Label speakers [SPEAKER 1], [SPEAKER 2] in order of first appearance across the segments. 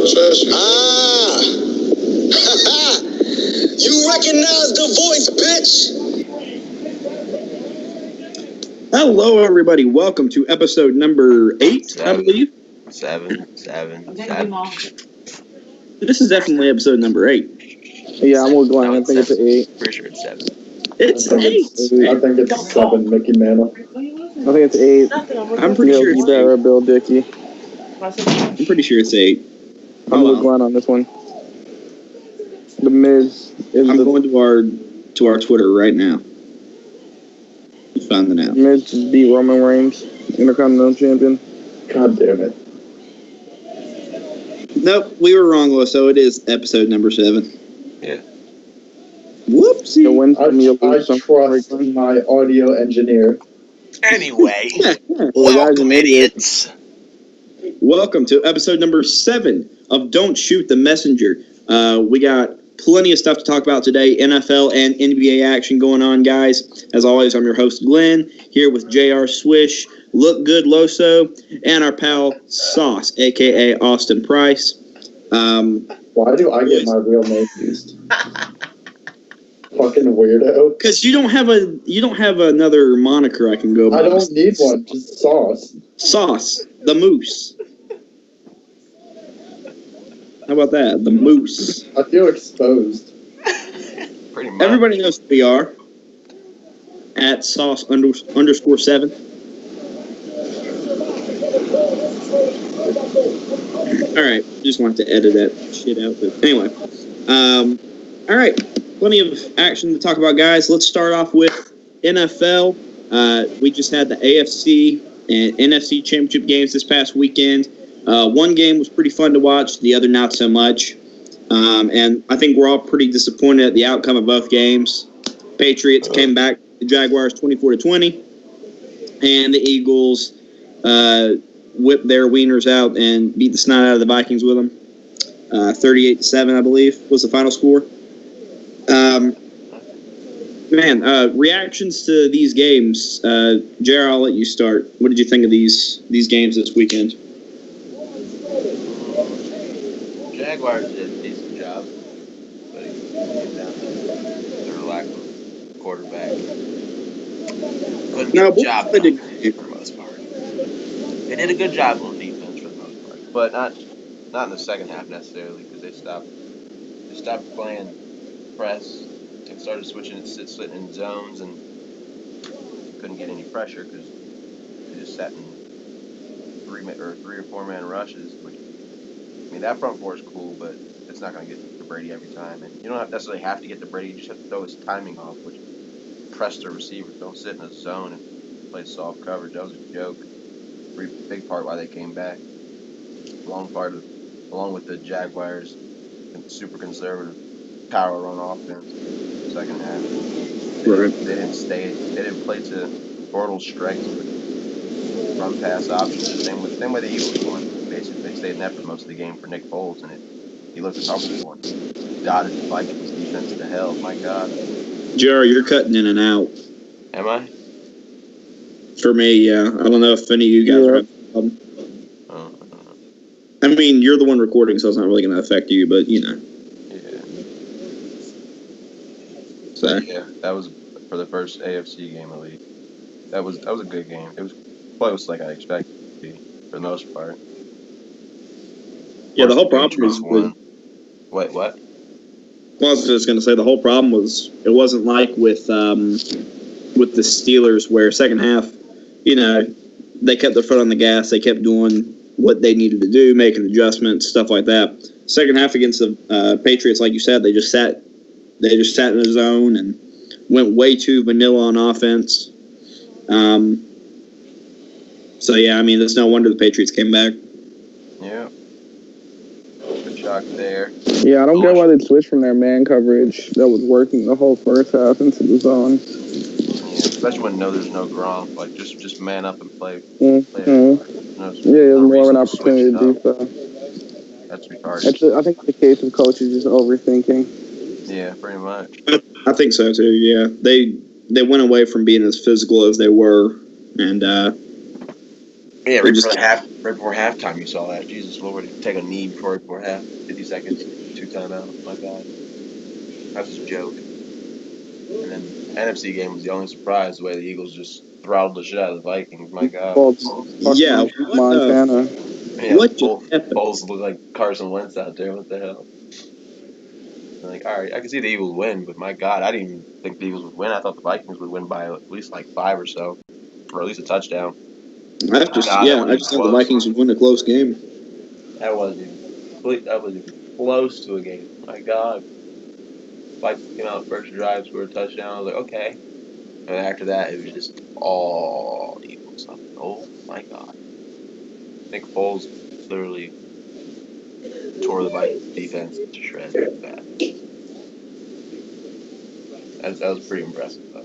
[SPEAKER 1] profession.
[SPEAKER 2] Ah! You recognize the voice, bitch!
[SPEAKER 3] Hello, everybody. Welcome to episode number 8, I believe.
[SPEAKER 4] Seven.
[SPEAKER 3] This is definitely episode number 8.
[SPEAKER 5] Yeah, I'm with Glenn. I think it's 8.
[SPEAKER 4] Pretty sure it's 7.
[SPEAKER 3] It's 8.
[SPEAKER 1] I think it's 7, Mickey Mantle.
[SPEAKER 5] I think it's 8.
[SPEAKER 3] I'm pretty sure it's 8.
[SPEAKER 5] Bill Dickey.
[SPEAKER 3] I'm pretty sure it's 8.
[SPEAKER 5] I'm with Glenn on this one. The Miz is
[SPEAKER 3] I'm going to our Twitter right now. Find it out.
[SPEAKER 5] Miz just beat Roman Reigns, Intercontinental Champion.
[SPEAKER 1] God damn it.
[SPEAKER 3] Nope, we were wrong, Loso. It is episode number 7.
[SPEAKER 4] Yeah.
[SPEAKER 3] Whoopsie.
[SPEAKER 1] I trust my audio engineer.
[SPEAKER 4] Anyway,
[SPEAKER 5] Well,
[SPEAKER 4] welcome, idiots.
[SPEAKER 3] Welcome to episode number 7 of Don't Shoot the Messenger. We got plenty of stuff to talk about today. NFL and NBA action going on, guys. As always, I'm your host, Glenn, here with JR Swish, Look Good Loso, and our pal Sauce, a.k.a. Austin Price.
[SPEAKER 1] Why do I get my real name used? Fucking weirdo.
[SPEAKER 3] Because you don't have another moniker I can go by.
[SPEAKER 1] I don't need one, just Sauce.
[SPEAKER 3] Sauce, the Moose. How about that? The Moose.
[SPEAKER 1] I feel exposed.
[SPEAKER 4] Pretty much.
[SPEAKER 3] Everybody knows who we are. At Sauce _7. Alright, just wanted to edit that shit out. But anyway. Alright, plenty of action to talk about, guys. Let's start off with NFL. We just had the AFC and NFC championship games this past weekend. One game was pretty fun to watch, the other not so much. And I think we're all pretty disappointed at the outcome of both games. Patriots came back, the Jaguars 24-20, and the Eagles whipped their wieners out and beat the snot out of the Vikings with them. 38-7, I believe, was the final score. Reactions to these games. JR, I'll let you start. What did you think of these games this weekend?
[SPEAKER 4] Jaguars did a decent job, but it came down to their lack of quarterback. Couldn't get the job done for the most part. They did a good job on defense for the most part, but not in the second half necessarily, because they stopped playing press and started sitting in zones, and couldn't get any pressure because they just sat in 3 or 4 man rushes, which, I mean, that front four is cool, but it's not going to get to Brady every time. And you don't necessarily have to get to Brady. You just have to throw his timing off, which press the receivers. Don't sit in a zone and play soft coverage. That was a joke. Pretty big part why they came back. Along with the Jaguars' super conservative power run offense second half. They didn't play to Bortles' strengths with run pass options. The same way the Eagles won. Basically, they stayed in that for most of the game for Nick Foles, and he looked comfortable and dotted the Vikings defense to hell. My God.
[SPEAKER 3] JR, you're cutting in and out.
[SPEAKER 4] Am I?
[SPEAKER 3] For me, yeah. I don't know if any of you guys are having a problem. I mean, you're the one recording, so it's not really going to affect you, but, you know.
[SPEAKER 4] Yeah.
[SPEAKER 3] So.
[SPEAKER 4] Yeah, that was for the first AFC game, at least. That was a good game. It was close like I expected it to be, for the most part.
[SPEAKER 3] Yeah, the whole problem was...
[SPEAKER 4] Wait, what?
[SPEAKER 3] Well, I was just going to say, the whole problem was, it wasn't like with the Steelers, where second half, you know, they kept their foot on the gas, they kept doing what they needed to do, making adjustments, stuff like that. Second half against the Patriots, like you said, they just sat in the zone and went way too vanilla on offense. So yeah, I mean, it's no wonder the Patriots came back.
[SPEAKER 4] Yeah. Good shock there.
[SPEAKER 5] Yeah, I don't get why they switched from their man coverage that was working the whole first half into the zone.
[SPEAKER 4] Yeah, especially when there's no Gronk. Like, just man up and play.
[SPEAKER 5] It's more of an opportunity to do so.
[SPEAKER 4] That's retarded.
[SPEAKER 5] I think the case of coaches just overthinking.
[SPEAKER 4] Yeah, pretty much.
[SPEAKER 3] I think so too. Yeah, they went away from being as physical as they were, and
[SPEAKER 4] Yeah,
[SPEAKER 3] Or
[SPEAKER 4] right
[SPEAKER 3] just-
[SPEAKER 4] before halftime, you saw that. Jesus Lord, take a knee before half, 50 seconds, 2 timeout. My God, that's just a joke. And then NFC game was the only surprise. The way the Eagles just throttled the shit out of the Vikings. My God.
[SPEAKER 5] Well,
[SPEAKER 3] Yeah,
[SPEAKER 5] fucking Montana.
[SPEAKER 4] Yeah,
[SPEAKER 3] what just happened?
[SPEAKER 4] Bulls look like Carson Wentz out there. What the hell? Like, all right, I can see the Eagles win, but my God, I didn't even think the Eagles would win. I thought the Vikings would win by at least like 5 or so, or at least a touchdown.
[SPEAKER 3] I just thought the Vikings would win a close game.
[SPEAKER 4] That wasn't even close to a game. My God. Vikings came out first drive, scored a touchdown. I was like, okay. And after that, it was just all Eagles. I'm like, oh my God. Nick Foles literally tore the Vikings defense to shreds with that. That was pretty impressive, though.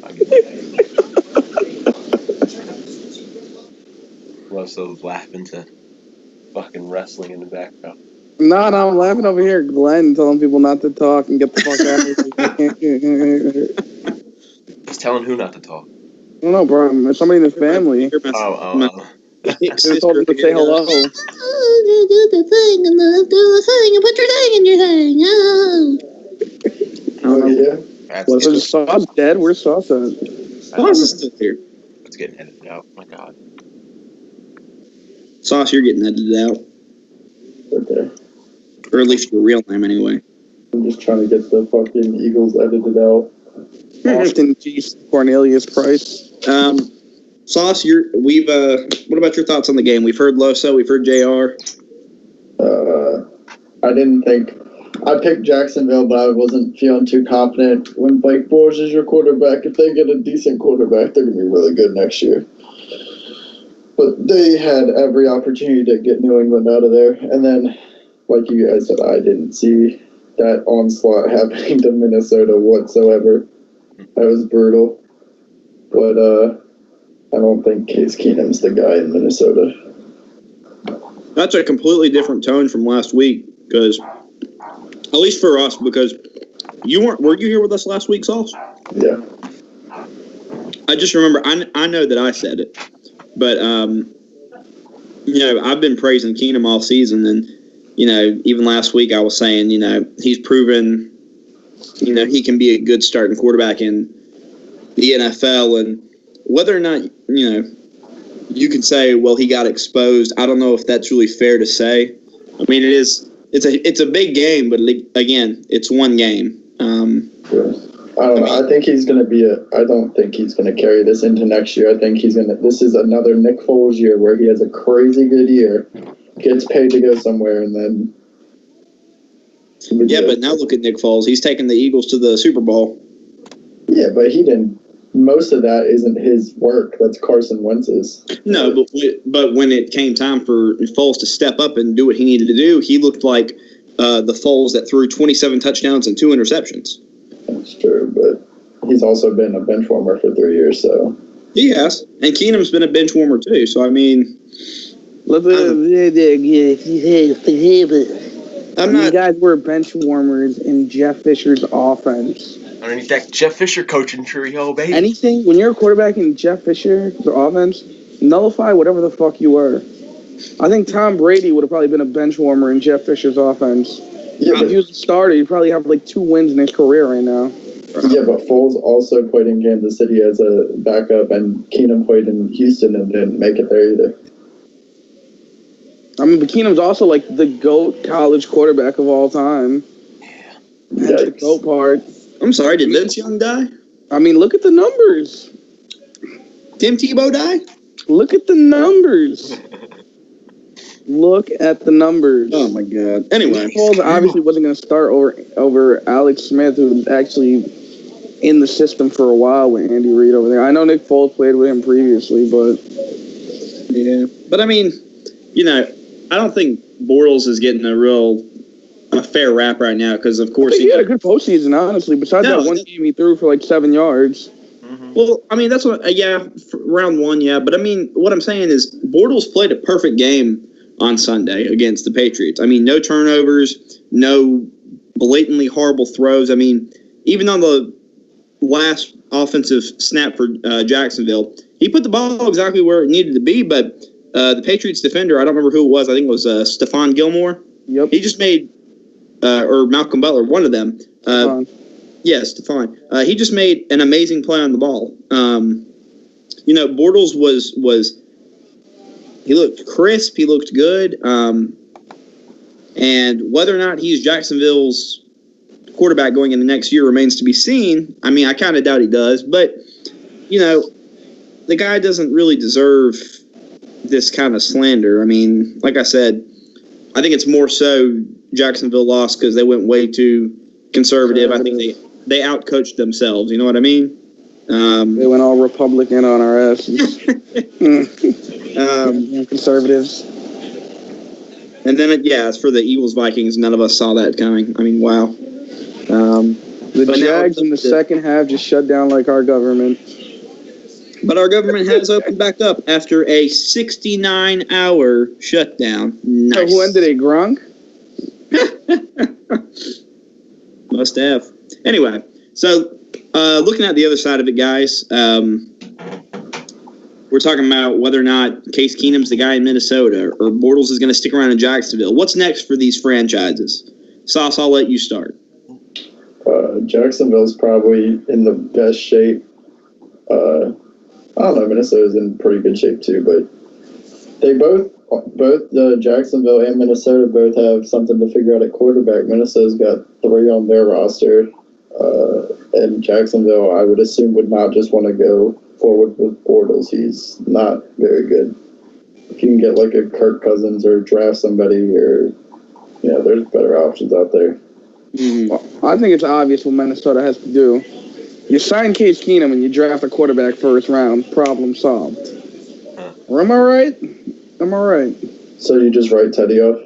[SPEAKER 4] I'll give you that. Loso laughing to fucking wrestling in the background.
[SPEAKER 5] No, I'm laughing over here. Glenn telling people not to talk and get the fuck out of here.
[SPEAKER 4] He's telling who not to talk.
[SPEAKER 5] I don't know, bro. It's somebody in his family.
[SPEAKER 4] Oh.
[SPEAKER 5] They told him to say hello.
[SPEAKER 6] Do the thing and put your thing in your thing. Oh.
[SPEAKER 1] Oh, yeah.
[SPEAKER 5] Is Sauce dead? Where's Sauce at?
[SPEAKER 3] Sauce is still here.
[SPEAKER 4] It's getting edited out. My God.
[SPEAKER 3] Sauce, you're getting edited out.
[SPEAKER 1] Okay.
[SPEAKER 3] Or at least your real name, anyway.
[SPEAKER 1] I'm just trying to get the fucking Eagles edited out.
[SPEAKER 5] Austin G. Cornelius Price.
[SPEAKER 3] Sauce, what about your thoughts on the game? We've heard Loso, we've heard JR.
[SPEAKER 1] I picked Jacksonville, but I wasn't feeling too confident. When Blake Bortles is your quarterback, if they get a decent quarterback, they're going to be really good next year. But they had every opportunity to get New England out of there. And then, like you guys said, I didn't see that onslaught happening to Minnesota whatsoever. That was brutal. But I don't think Case Keenum's the guy in Minnesota.
[SPEAKER 3] That's a completely different tone from last week, because, at least for us, because were you here with us last week, Sauce?
[SPEAKER 1] Yeah.
[SPEAKER 3] I just remember, I know that I said it, but, I've been praising Keenum all season, and, even last week I was saying, he's proven, he can be a good starting quarterback in the NFL, and whether or not, you can say, well, he got exposed. I don't know if that's really fair to say. I mean, it's a big game, but again, it's one game.
[SPEAKER 1] I don't know. I think he's going to I don't think he's going to carry this into next year. I think this is another Nick Foles year where he has a crazy good year, gets paid to go somewhere, and then.
[SPEAKER 3] Yeah, but now look at Nick Foles. He's taking the Eagles to the Super Bowl.
[SPEAKER 1] Yeah, but he didn't. Most of that isn't his work. That's Carson Wentz's.
[SPEAKER 3] No, but when it came time for Foles to step up and do what he needed to do, he looked like the Foles that threw 27 touchdowns and 2 interceptions.
[SPEAKER 1] That's true, but he's also been a bench warmer for 3 years, so.
[SPEAKER 3] He has. And Keenum's been a bench warmer, too. So, I mean.
[SPEAKER 5] You guys were bench warmers in Jeff Fisher's offense.
[SPEAKER 4] Underneath that Jeff Fisher coaching trio, baby.
[SPEAKER 5] Anything, when you're a quarterback in Jeff Fisher's offense, nullify whatever the fuck you were. I think Tom Brady would have probably been a bench warmer in Jeff Fisher's offense. Yeah, if he was a starter, he'd probably have like 2 wins in his career right now.
[SPEAKER 1] Yeah, but Foles also played in Kansas City as a backup, and Keenum played in Houston and didn't make it there either.
[SPEAKER 5] I mean, but Keenum's also like the GOAT college quarterback of all time.
[SPEAKER 4] Yeah.
[SPEAKER 5] That's the GOAT part.
[SPEAKER 3] I'm sorry, did Vince Young die?
[SPEAKER 5] I mean, look at the numbers.
[SPEAKER 3] Tim Tebow die?
[SPEAKER 5] Look at the numbers. Look at the numbers.
[SPEAKER 3] Oh, my God. Anyway.
[SPEAKER 5] Foles obviously wasn't going to start over Alex Smith, who was actually in the system for a while with Andy Reid over there. I know Nick Foles played with him previously, but...
[SPEAKER 3] Yeah. But, I mean, I don't think Bortles is getting a fair rap right now because, of course,
[SPEAKER 5] he had a good postseason, honestly. Besides that one game he threw for like 7 yards.
[SPEAKER 4] Mm-hmm.
[SPEAKER 3] Well, I mean, that's what, round 1, yeah. But, I mean, what I'm saying is Bortles played a perfect game on Sunday against the Patriots. I mean, no turnovers, no blatantly horrible throws. I mean, even on the last, offensive snap for Jacksonville. He put the ball exactly where it needed to be, but the Patriots defender, I don't remember who it was. I think it was Stephon Gilmore.
[SPEAKER 5] Yep.
[SPEAKER 3] He just made, or Malcolm Butler, one of them. Yes, Stephon. He just made an amazing play on the ball. Bortles was he looked crisp. He looked good. And whether or not he's Jacksonville's quarterback going into next year remains to be seen. I mean, I kind of doubt he does, but the guy doesn't really deserve this kind of slander. I mean, like I said, I think it's more so Jacksonville lost because they went way too conservative. I think they outcoached themselves. You know what I mean?
[SPEAKER 5] They went all Republican on our asses. Conservatives.
[SPEAKER 3] And then, as for the Eagles-Vikings, none of us saw that coming. I mean, wow.
[SPEAKER 5] The Jags in the second half just shut down like our government.
[SPEAKER 3] But our government has opened back up after a 69-hour shutdown. Nice.
[SPEAKER 5] So who ended it, Gronk?
[SPEAKER 3] Must have. Anyway, so looking at the other side of it, guys, we're talking about whether or not Case Keenum's the guy in Minnesota or Bortles is going to stick around in Jacksonville. What's next for these franchises? Sauce, I'll let you start.
[SPEAKER 1] Jacksonville's probably in the best shape. I don't know, Minnesota's in pretty good shape too, but they both Jacksonville and Minnesota both have something to figure out at quarterback. Minnesota's got 3 on their roster, and Jacksonville, I would assume, would not just want to go forward with Bortles. He's not very good. If you can get like a Kirk Cousins or draft somebody, or there's better options out there.
[SPEAKER 5] Well, I think it's obvious what Minnesota has to do. You sign Case Keenum and you draft a quarterback first round. Problem solved. Am I right?
[SPEAKER 1] So you just write Teddy off?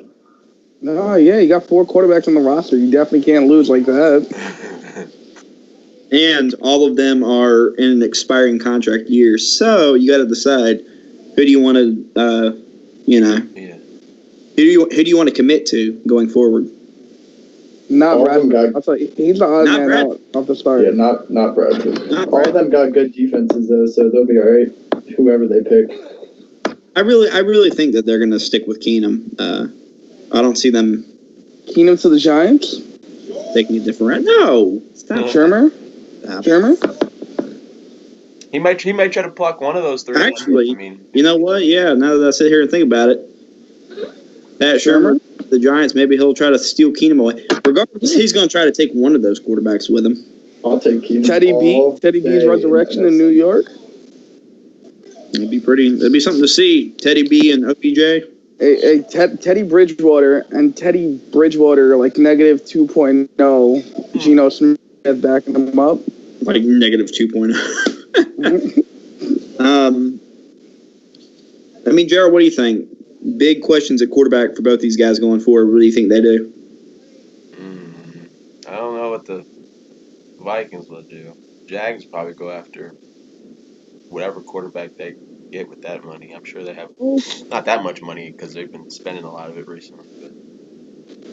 [SPEAKER 5] No, yeah, you got 4 quarterbacks on the roster. You definitely can't lose like that.
[SPEAKER 3] And all of them are in an expiring contract year, so you got to decide who do you want to, who do you want to commit to going forward?
[SPEAKER 5] Not Bradford. I'll tell you, he's the odd man out off the start.
[SPEAKER 1] Yeah, not Bradford. All of them got good defenses though, so they'll be all right. Whoever they pick.
[SPEAKER 3] I really think that they're going to stick with Keenum. I don't see them.
[SPEAKER 5] Keenum to the Giants?
[SPEAKER 3] Taking a different. No, stop.
[SPEAKER 5] Shermer.
[SPEAKER 4] He might try to pluck one of those 3.
[SPEAKER 3] Actually, you know what? Yeah, now that I sit here and think about it, Pat Shermer, the Giants, maybe he'll try to steal Keenum away. Regardless, he's going to try to take one of those quarterbacks with him.
[SPEAKER 1] I'll take Keenum.
[SPEAKER 5] Teddy B's resurrection in New York.
[SPEAKER 3] It'd be something to see. Teddy B and OBJ.
[SPEAKER 5] Teddy Bridgewater like negative 2.0. Geno Smith backing him up.
[SPEAKER 3] Like negative 2.0. I mean, Jared, what do you think? Big questions at quarterback for both these guys going forward. What do you think they do?
[SPEAKER 4] I don't know what the Vikings will do. Jags probably go after whatever quarterback they get with that money. I'm sure they have not that much money because they've been spending a lot of it recently. But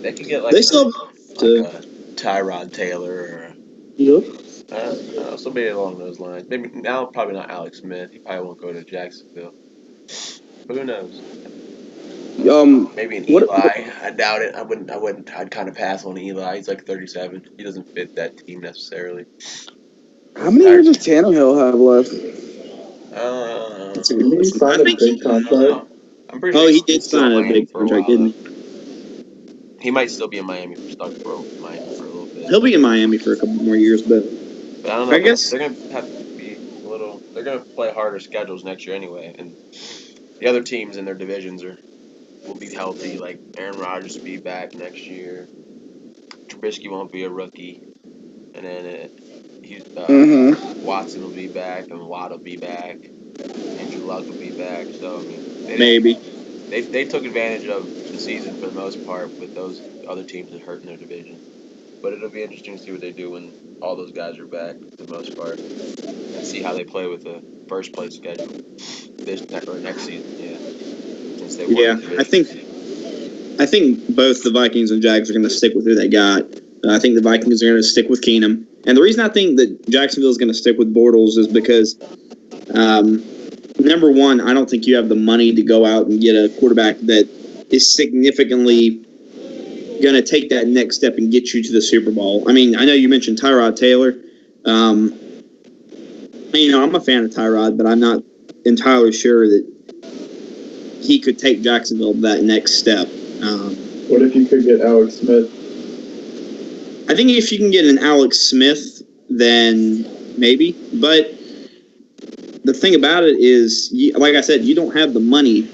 [SPEAKER 4] they can get like Tyrod Taylor or somebody along those lines. Maybe now, probably not Alex Smith. He probably won't go to Jacksonville. But who knows? Maybe an Eli. I doubt it. I wouldn't. I'd kind of pass on Eli. He's like 37. He doesn't fit that team necessarily.
[SPEAKER 5] How many years does Tannehill have left?
[SPEAKER 1] He signed a big contract.
[SPEAKER 4] I'm pretty sure
[SPEAKER 3] he did sign a big contract, didn't he?
[SPEAKER 4] He might still be in Miami for a little bit.
[SPEAKER 3] He'll be in Miami for a couple more years, but
[SPEAKER 4] I don't know.
[SPEAKER 3] I guess
[SPEAKER 4] they're gonna have to be a little. They're gonna play harder schedules next year anyway, and the other teams in their divisions will be healthy. Like Aaron Rodgers will be back next year. Trubisky won't be a rookie, and then Watson will be back, and Watt will be back, Andrew Luck will be back. So I mean, they took advantage of the season for the most part with those other teams that hurt in their division. But it'll be interesting to see what they do when all those guys are back for the most part, and see how they play with the first place schedule next season. Yeah, since they won the division.
[SPEAKER 3] I think both the Vikings and Jags are going to stick with who they got. I think the Vikings are going to stick with Keenum, And the reason I think that Jacksonville is going to stick with Bortles is because, number one, I don't think you have the money to go out and get a quarterback that is significantly going to take that next step and get you to the Super Bowl. I mean, I know you mentioned Tyrod Taylor. I'm a fan of Tyrod, but I'm not entirely sure that he could take Jacksonville to that next step.
[SPEAKER 1] What if you could get Alex Smith?
[SPEAKER 3] I think if you can get an Alex Smith, then maybe. But the thing about it is, like I said, you don't have the money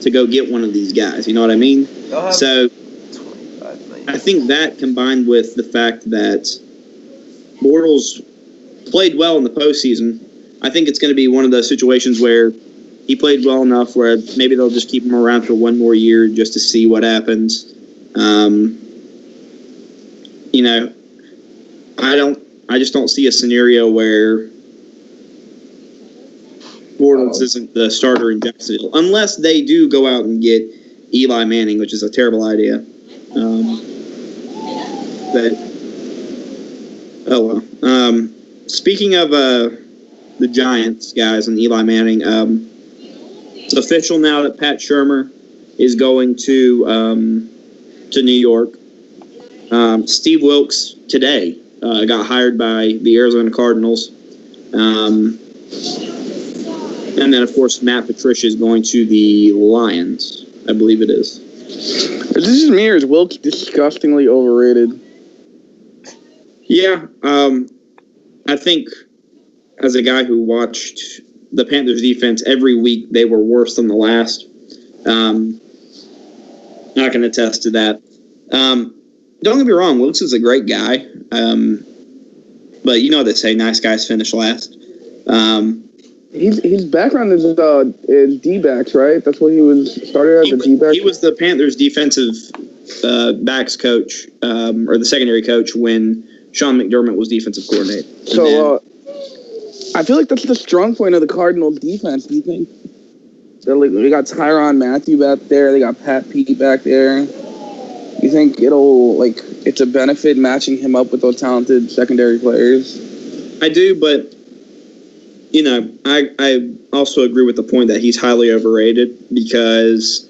[SPEAKER 3] to go get one of these guys. You know what I mean? So I think that combined with the fact that Bortles played well in the postseason, I think it's going to be one of those situations where he played well enough where maybe they'll just keep him around for one more year just to see what happens. I just don't see a scenario where Bortles isn't the starter in Jacksonville, unless they do go out and get Eli Manning, which is a terrible idea. Speaking of the Giants guys and Eli Manning, it's official now that Pat Shurmur is going to New York. Steve Wilkes today got hired by the Arizona Cardinals. And then, of course, Matt Patricia is going to the Lions, I believe it is.
[SPEAKER 5] Is this just me or is Wilkes disgustingly overrated?
[SPEAKER 3] Yeah, I think as a guy who watched the Panthers defense every week, they were worse than the last. I can attest to that. Don't get me wrong, Wilkes is a great guy. But you know they say nice guys finish last.
[SPEAKER 5] His background is D-backs, right? That's what he was started as, a D-back?
[SPEAKER 3] He was the Panthers defensive backs coach, or the secondary coach when Sean McDermott was defensive coordinator.
[SPEAKER 5] So, I feel like that's the strong point of the Cardinals defense, do you think? So, we got Tyrann Mathieu back there. They got Pat Pete back there. You think it's a benefit matching him up with those talented secondary players?
[SPEAKER 3] I do, but, I also agree with the point that he's highly overrated because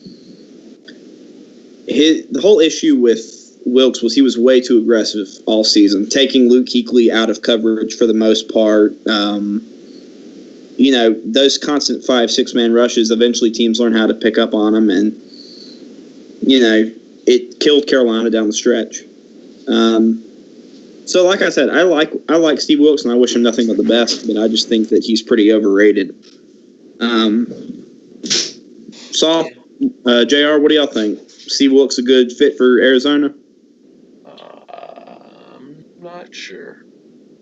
[SPEAKER 3] the whole issue with Wilkes was he was way too aggressive all season, taking Luke Kuechly out of coverage for the most part. Those constant 5-6 man rushes, eventually teams learn how to pick up on them, and, it killed Carolina down the stretch. So like I said, I like Steve Wilkes and I wish him nothing but the best, but I just think that he's pretty overrated. JR, what do y'all think? Steve Wilkes a good fit for Arizona?
[SPEAKER 4] I'm not sure,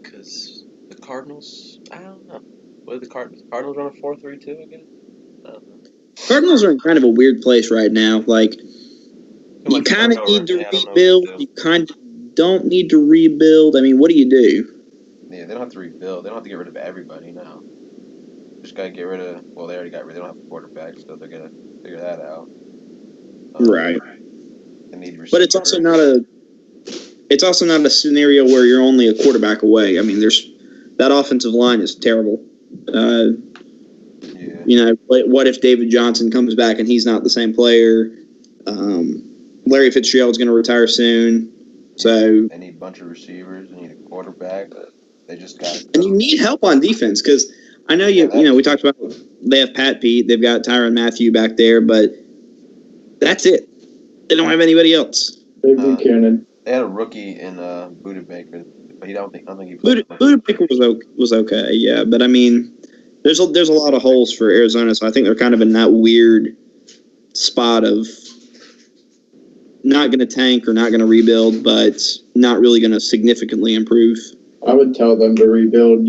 [SPEAKER 4] because the Cardinals, I don't know. What are the Cardinals? Cardinals run a 4-3-2 again? I don't know.
[SPEAKER 3] Cardinals are in kind of a weird place right now. Like, you kind of need to rebuild. You kind of don't need to rebuild. I mean, what do you do?
[SPEAKER 4] Yeah, they don't have to rebuild. They don't have to get rid of everybody now. Just got to get rid of, well, they already got rid of, they don't have a quarterback, so they're going to figure that out.
[SPEAKER 3] Right.
[SPEAKER 4] They need receivers.
[SPEAKER 3] But it's also not a scenario where you're only a quarterback away. I mean, that offensive line is terrible. What if David Johnson comes back and he's not the same player? Larry Fitzgerald's going to retire soon. So
[SPEAKER 4] they need a bunch of receivers. They need a quarterback. They just got.
[SPEAKER 3] And you need help on defense because I know we talked about they have Pat Pete, they've got Tyrann Mathieu back there, but that's it. They don't have anybody else.
[SPEAKER 1] They
[SPEAKER 4] had a rookie in Buda Baker, but I don't think he played.
[SPEAKER 3] Buda Baker was okay, yeah, but I mean, there's a lot of holes for Arizona, so I think they're kind of in that weird spot of not going to tank or not going to rebuild, but not really going to significantly improve.
[SPEAKER 1] I would tell them to rebuild.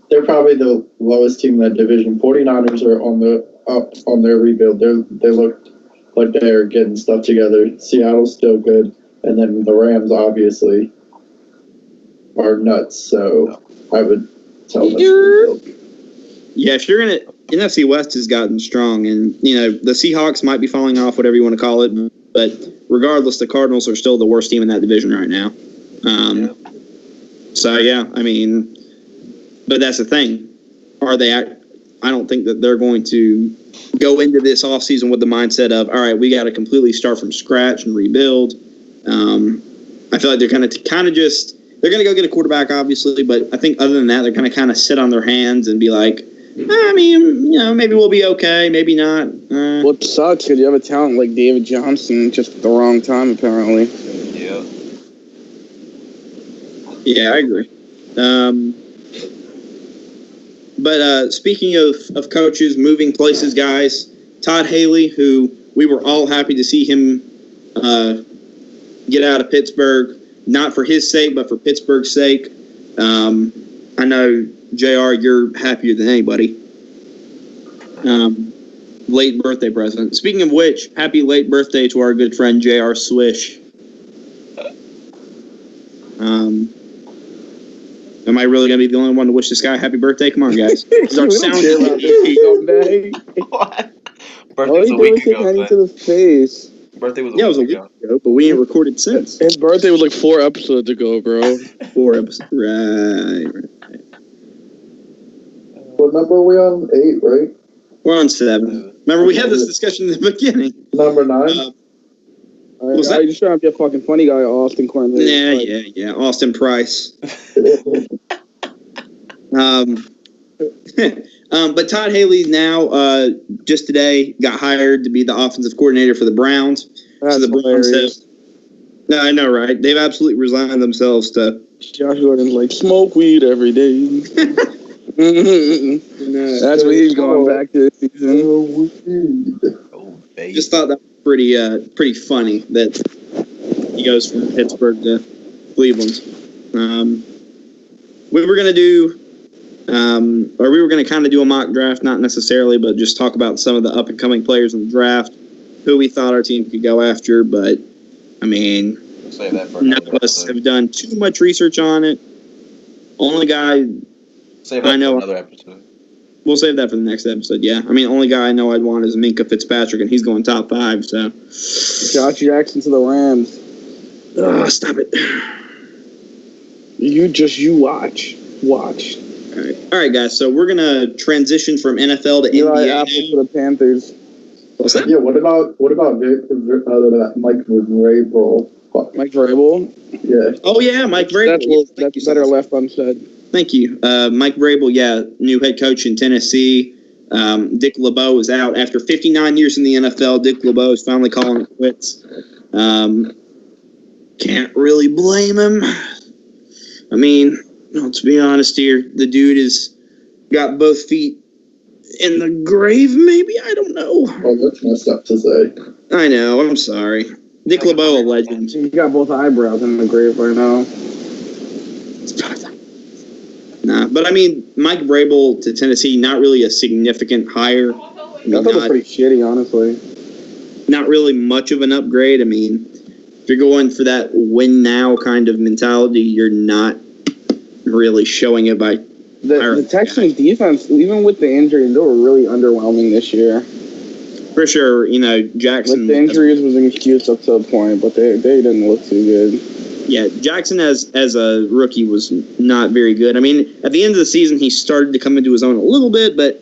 [SPEAKER 1] They're probably the lowest team in that division. 49ers are up on their rebuild. They look like they're getting stuff together. Seattle's still good, and then the Rams obviously are nuts. So I would tell them to rebuild.
[SPEAKER 3] Yeah, if you're gonna, NFC West has gotten strong, and the Seahawks might be falling off, whatever you want to call it, but regardless, the Cardinals are still the worst team in that division right now. So, yeah, I mean, but that's the thing. I don't think that they're going to go into this offseason with the mindset of, all right, we got to completely start from scratch and rebuild. I feel like they're going to kind of just, they're going to go get a quarterback, obviously, but I think other than that, they're going to kind of sit on their hands and be like, I mean, maybe we'll be okay, maybe not.
[SPEAKER 5] What sucks is you have a talent like David Johnson just at the wrong time, apparently.
[SPEAKER 4] Yeah.
[SPEAKER 3] Yeah, I agree. But speaking of coaches moving places, guys, Todd Haley, who we were all happy to see him get out of Pittsburgh, not for his sake, but for Pittsburgh's sake. I know, JR, you're happier than anybody. Late birthday present. Speaking of which, happy late birthday to our good friend JR Swish. Am I really going to be the only one to wish this guy a happy birthday? Come on, guys. This our sound
[SPEAKER 5] Someday.
[SPEAKER 4] What?
[SPEAKER 5] All
[SPEAKER 4] Birthday was
[SPEAKER 5] he
[SPEAKER 4] a
[SPEAKER 5] did was
[SPEAKER 4] week
[SPEAKER 5] take
[SPEAKER 4] ago.
[SPEAKER 5] Henny
[SPEAKER 4] man.
[SPEAKER 5] to the face.
[SPEAKER 4] Birthday was
[SPEAKER 3] Yeah, it was
[SPEAKER 4] a
[SPEAKER 3] a
[SPEAKER 4] week
[SPEAKER 3] week
[SPEAKER 4] ago.
[SPEAKER 3] ago, but we ain't recorded since.
[SPEAKER 7] His birthday was like 4 episodes ago, bro.
[SPEAKER 3] 4 episodes. Right.
[SPEAKER 1] What number are we on? 8, right?
[SPEAKER 3] We're on 7. Remember, we had this discussion in the beginning.
[SPEAKER 1] Number 9?
[SPEAKER 3] Was
[SPEAKER 5] I
[SPEAKER 3] that?
[SPEAKER 5] just trying to be a fucking funny guy, Austin Cornelius.
[SPEAKER 3] Yeah. Austin Price. But Todd Haley now, just today, got hired to be the offensive coordinator for the Browns.
[SPEAKER 5] That's
[SPEAKER 3] So the Browns
[SPEAKER 5] hilarious.
[SPEAKER 3] no, I know, right? They've absolutely resigned themselves to.
[SPEAKER 5] Josh Gordon's like, smoke weed every day. That's what he's going back to this season.
[SPEAKER 4] Oh, baby.
[SPEAKER 3] Just thought that was pretty funny that he goes from Pittsburgh to Cleveland. We were gonna do, or we were gonna kind of do a mock draft, not necessarily, but just talk about some of the up and coming players in the draft, who we thought our team could go after. But I mean,
[SPEAKER 4] Save that for
[SPEAKER 3] none
[SPEAKER 4] another
[SPEAKER 3] of us
[SPEAKER 4] episode.
[SPEAKER 3] have done too much research on it. Only guy,
[SPEAKER 4] Save that
[SPEAKER 3] I know.
[SPEAKER 4] for another episode.
[SPEAKER 3] we'll save that for the next episode. Yeah, I mean, only guy I know I'd want is Minka Fitzpatrick, and he's going top 5. So,
[SPEAKER 5] Josh Jackson to the Rams.
[SPEAKER 3] stop it.
[SPEAKER 5] You watch. Watch.
[SPEAKER 3] All right, guys. So we're gonna transition from NFL to
[SPEAKER 5] Eli
[SPEAKER 3] NBA.
[SPEAKER 5] Apple to the Panthers.
[SPEAKER 3] What's that?
[SPEAKER 1] Yeah, what about Mike Vrabel? Fuck.
[SPEAKER 5] Mike Vrabel.
[SPEAKER 1] Yeah.
[SPEAKER 3] Oh yeah, Mike Vrabel.
[SPEAKER 5] That's better left unsaid.
[SPEAKER 3] Thank you, Mike Vrabel. Yeah, new head coach in Tennessee. Dick LeBeau is out after 59 years in the NFL. Dick LeBeau is finally calling it quits. Can't really blame him. I mean, to be honest here, the dude has got both feet in the grave, maybe? I don't know.
[SPEAKER 1] Oh, that's messed up to say.
[SPEAKER 3] I know, I'm sorry. Dick LeBeau, a legend.
[SPEAKER 5] He's got both eyebrows in the grave right now.
[SPEAKER 3] Nah, but I mean, Mike Vrabel to Tennessee, not really a significant hire. I
[SPEAKER 5] I
[SPEAKER 3] mean,
[SPEAKER 5] thought it was pretty shitty, honestly.
[SPEAKER 3] not really much of an upgrade. I mean, if you're going for that win now kind of mentality, you're not really showing it by
[SPEAKER 5] The Texans defense, even with the injuries, they were really underwhelming this year.
[SPEAKER 3] for sure. Jackson.
[SPEAKER 5] With the injuries was an excuse up to a point, but they didn't look too good.
[SPEAKER 3] Yeah, Jackson as a rookie was not very good. I mean, at the end of the season, he started to come into his own a little bit, but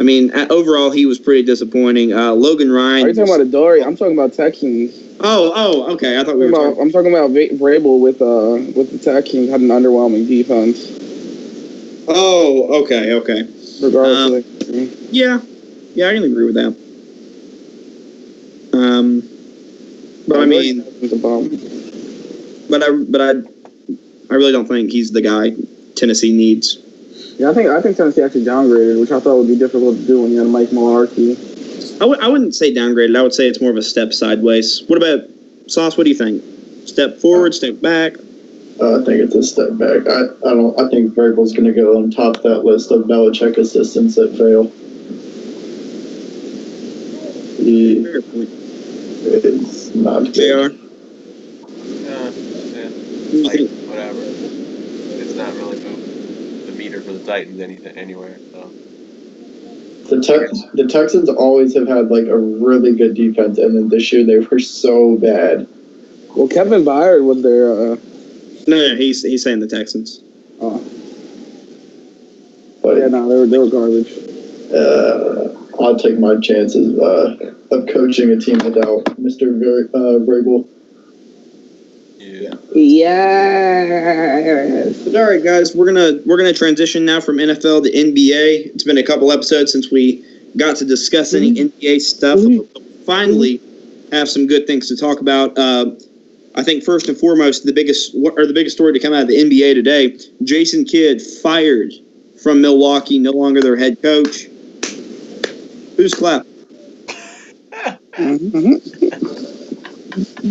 [SPEAKER 3] I mean, overall, he was pretty disappointing. Logan Ryan.
[SPEAKER 5] Are you talking about Adoree? I'm talking about Texans.
[SPEAKER 3] Oh, okay. I thought we were talking.
[SPEAKER 5] I'm talking about Vrabel with the Texans had an underwhelming defense.
[SPEAKER 3] Oh, okay.
[SPEAKER 5] Regardless,
[SPEAKER 3] Yeah, I can agree with that. But I mean, but I really don't think he's the guy Tennessee needs.
[SPEAKER 5] Yeah, I think Tennessee actually downgraded, which I thought would be difficult to do when you had Mike Mularkey.
[SPEAKER 3] I wouldn't say downgraded. I would say it's more of a step sideways. What about Sauce? What do you think? Step forward, step back?
[SPEAKER 1] I think it's a step back. I think Vrabel's going to go on top of that list of Belichick assistants that fail. He
[SPEAKER 3] Fair point.
[SPEAKER 1] is not good.
[SPEAKER 3] JR?
[SPEAKER 4] Yeah. Like, whatever. It's not really the meter for the Titans anywhere. So.
[SPEAKER 1] The Texans always have had like a really good defense, and then this year they were so bad.
[SPEAKER 5] Well, Kevin Byard was their
[SPEAKER 3] No, he's saying the Texans.
[SPEAKER 5] Oh.
[SPEAKER 1] But
[SPEAKER 5] Yeah, no, they were garbage.
[SPEAKER 1] I'll take my chances of coaching a team without Mr. Vrabel.
[SPEAKER 4] Yeah.
[SPEAKER 5] Yes.
[SPEAKER 3] All right, guys, we're gonna transition now from NFL to NBA. It's been a couple episodes since we got to discuss any NBA stuff. We'll finally have some good things to talk about. I think first and foremost, the biggest story to come out of the NBA today: Jason Kidd fired from Milwaukee, no longer their head coach. Who's clapping?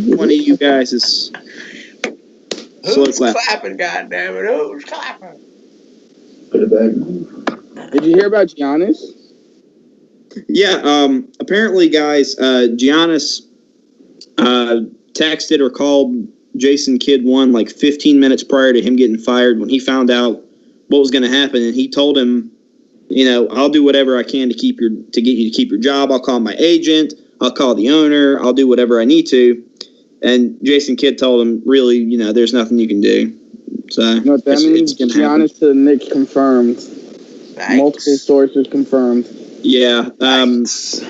[SPEAKER 3] One of you guys is slow
[SPEAKER 4] Who's
[SPEAKER 3] clap.
[SPEAKER 4] clapping, goddammit? Who's clapping?
[SPEAKER 1] Put it back.
[SPEAKER 5] Did you hear about Giannis?
[SPEAKER 3] Yeah, apparently, guys, Giannis texted or called Jason Kidd one like 15 minutes prior to him getting fired when he found out what was going to happen, and he told him, I'll do whatever I can to get you to keep your job. I'll call my agent. I'll call the owner. I'll do whatever I need to. And Jason Kidd told him, really, there's nothing you can do. So
[SPEAKER 5] You know what that means? Giannis to the Knicks confirmed.
[SPEAKER 4] Thanks.
[SPEAKER 5] Multiple sources confirmed.
[SPEAKER 3] Yeah.
[SPEAKER 4] Thanks.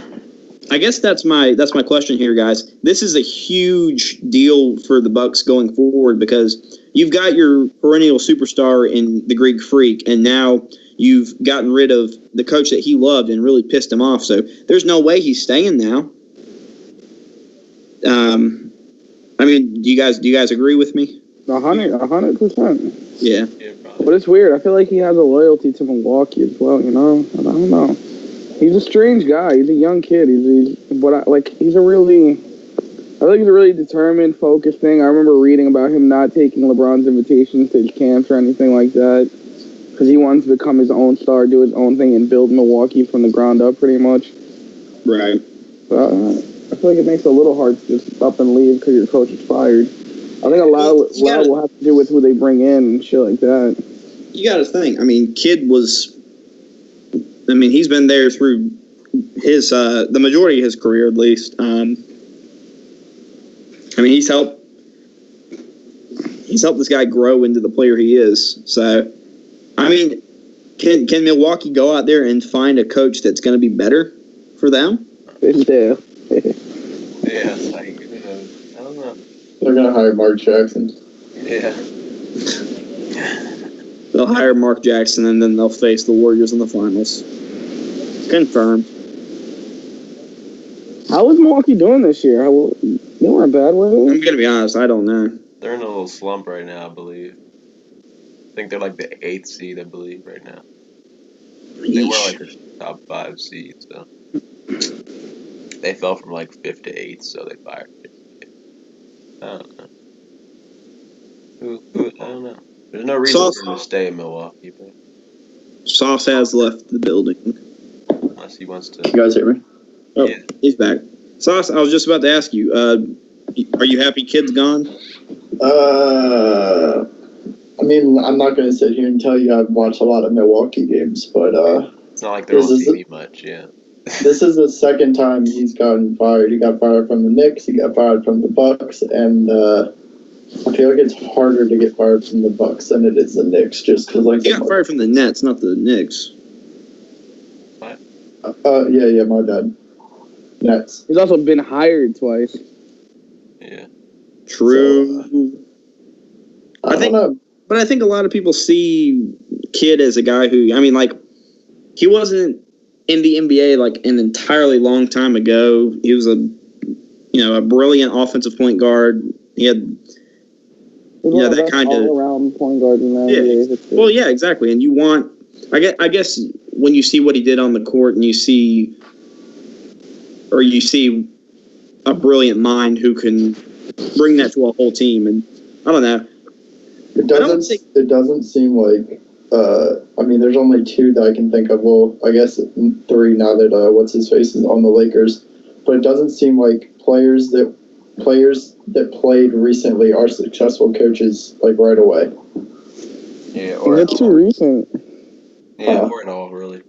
[SPEAKER 3] I guess that's my question here, guys. This is a huge deal for the Bucks going forward because you've got your perennial superstar in the Greek Freak, and now you've gotten rid of the coach that he loved and really pissed him off. So there's no way he's staying now. I mean, do you guys agree with me?
[SPEAKER 5] 100%.
[SPEAKER 3] Yeah.
[SPEAKER 4] Yeah, probably.
[SPEAKER 5] But it's weird. I feel like he has a loyalty to Milwaukee as well. I don't know. He's a strange guy. He's a young kid. He's a really determined, focused thing. I remember reading about him not taking LeBron's invitations to his camps or anything like that because he wanted to become his own star, do his own thing, and build Milwaukee from the ground up, pretty much.
[SPEAKER 3] Right.
[SPEAKER 5] I feel like it makes it a little hard to just up and leave because your coach is fired. I think a lot will have to do with who they bring in and shit like that.
[SPEAKER 3] You got to think. I mean, Kidd he's been there through his the majority of his career, at least. He's helped this guy grow into the player he is. So, can Milwaukee go out there and find a coach that's going to be better for them?
[SPEAKER 5] Yeah.
[SPEAKER 4] Yeah, it's like, I don't know.
[SPEAKER 1] They're gonna hire Mark Jackson.
[SPEAKER 4] Yeah.
[SPEAKER 3] They'll hire Mark Jackson, and then they'll face the Warriors in the finals. Confirmed.
[SPEAKER 5] How was Milwaukee doing this year? They weren't bad, were they?
[SPEAKER 3] I'm going to be honest, I don't know.
[SPEAKER 4] They're in a little slump right now, I believe. I think they're like the 8th seed, I believe, right now. They were like the top 5 seed, so. They fell from like 5th to 8th, so they fired. I don't know. I don't know. There's no reason for him to stay in Milwaukee, but
[SPEAKER 3] Sauce has left the building.
[SPEAKER 4] unless he wants to.
[SPEAKER 1] You guys hear me?
[SPEAKER 3] Oh,
[SPEAKER 4] Yeah.
[SPEAKER 3] He's back. Sauce, I was just about to ask you, are you happy Kidd's gone?
[SPEAKER 1] I'm not going to sit here and tell you I've watched a lot of Milwaukee games, but
[SPEAKER 4] It's not like they're on TV much, yeah.
[SPEAKER 1] this is the second time he's gotten fired. He got fired from the Knicks, he got fired from the Bucks, and I feel like it's harder to get fired from the Bucks than it is the Knicks, just because
[SPEAKER 3] He got fired from the Nets, not the Knicks.
[SPEAKER 4] What?
[SPEAKER 1] Yeah, my bad. Nets.
[SPEAKER 5] He's also been hired twice.
[SPEAKER 4] Yeah.
[SPEAKER 3] True.
[SPEAKER 1] I think,
[SPEAKER 3] But I think a lot of people see Kidd as a guy who, he wasn't in the NBA like an entirely long time ago. He was a brilliant offensive point guard. He had that kind of
[SPEAKER 5] all-around point guard in the NBA.
[SPEAKER 3] Well, yeah, exactly. And you want, I guess, when you see what he did on the court, and you see a brilliant mind who can bring that to a whole team, and I don't know.
[SPEAKER 1] It doesn't seem like. There's only 2 that I can think of. Well, I guess 3 now that what's his face is on the Lakers, but it doesn't seem like players that played recently are successful coaches like right away.
[SPEAKER 4] Yeah, or
[SPEAKER 5] That's too recent.
[SPEAKER 4] Yeah, or at all, really.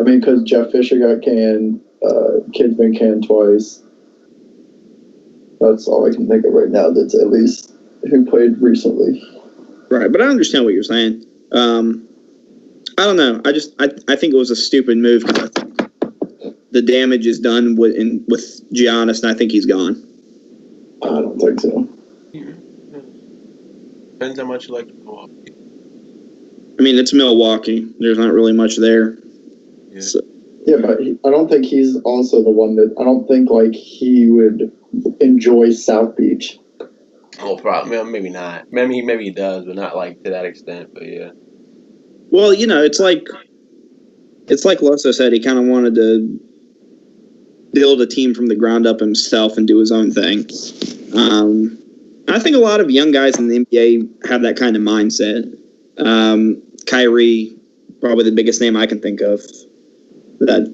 [SPEAKER 1] Because Jeff Fisher got canned, Kidd's been canned twice. That's all I can think of right now. That's at least who played recently.
[SPEAKER 3] Right, but I understand what you're saying. I don't know. I think it was a stupid move because I think the damage is done with Giannis, and I think he's gone.
[SPEAKER 1] I don't think so.
[SPEAKER 4] Depends how much you like Milwaukee.
[SPEAKER 3] I mean, it's Milwaukee. There's not really much there.
[SPEAKER 4] Yeah,
[SPEAKER 3] So,
[SPEAKER 1] yeah, but I don't think he's also the one that. I don't think like he would enjoy South Beach.
[SPEAKER 4] oh, probably maybe not. Maybe he does, but not like to that extent. But yeah.
[SPEAKER 3] well, it's like Loso said. He kind of wanted to build a team from the ground up himself and do his own thing. I think a lot of young guys in the NBA have that kind of mindset. Kyrie, probably the biggest name I can think of, that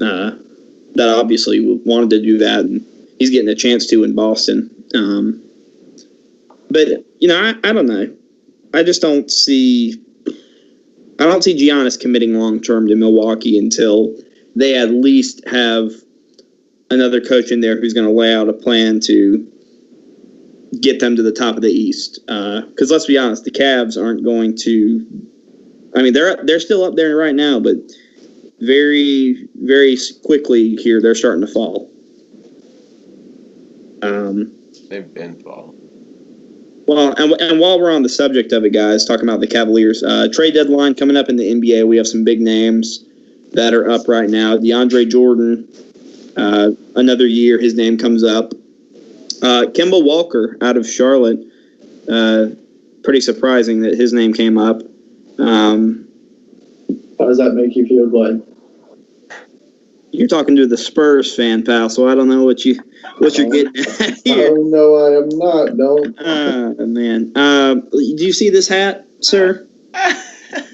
[SPEAKER 3] obviously wanted to do that, and he's getting a chance to in Boston. But I don't know. I just don't see. I don't see Giannis committing long term to Milwaukee until they at least have another coach in there who's going to lay out a plan to get them to the top of the East. Because let's be honest, the Cavs aren't going to. I mean, they're still up there right now, but very, very quickly here they're starting to fall.
[SPEAKER 4] They've been falling.
[SPEAKER 3] Well, and while we're on the subject of it, guys, talking about the Cavaliers, trade deadline coming up in the NBA, we have some big names that are up right now. DeAndre Jordan, another year, his name comes up. Kemba Walker out of Charlotte, pretty surprising that his name came up.
[SPEAKER 1] How does that make you feel, Glenn?
[SPEAKER 3] You're talking to the Spurs fan, pal, so I don't know what you're getting at here.
[SPEAKER 1] Oh, no, I am not. Don't.
[SPEAKER 3] Man. Do you see this hat, sir?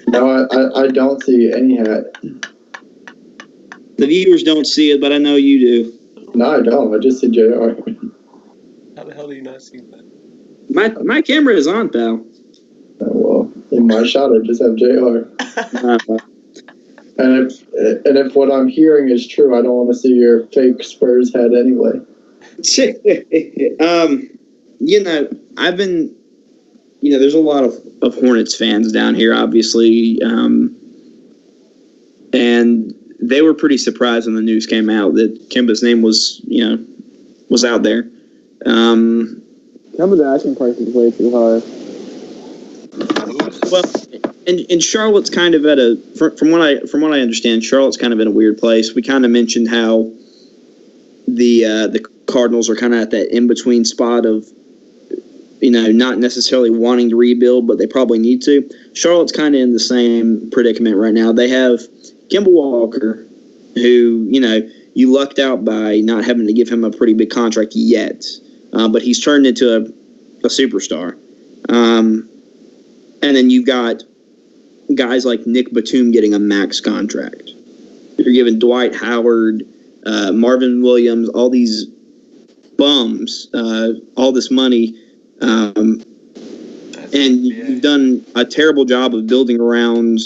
[SPEAKER 1] No, I don't see any hat.
[SPEAKER 3] The viewers don't see it, but I know you do.
[SPEAKER 1] No, I don't. I just see JR.
[SPEAKER 4] How the hell do you not see that?
[SPEAKER 3] My camera is on, pal.
[SPEAKER 1] Oh, well, in my shot, I just have JR. And if what I'm hearing is true, I don't want to see your fake Spurs hat anyway.
[SPEAKER 3] I've been, there's a lot of Hornets fans down here, obviously, and they were pretty surprised when the news came out that Kemba's name was out there.
[SPEAKER 5] Kemba's asking price is way too high.
[SPEAKER 3] Well, and Charlotte's kind of at a from what I understand, Charlotte's kind of in a weird place. We kind of mentioned how the Cardinals are kind of at that in between spot of not necessarily wanting to rebuild, but they probably need to. Charlotte's kind of in the same predicament right now. They have Kemba Walker, who you lucked out by not having to give him a pretty big contract yet, but he's turned into a superstar. And then you've got guys like Nick Batum getting a max contract. You're giving Dwight Howard, Marvin Williams, all these bums, all this money, and you've done a terrible job of building around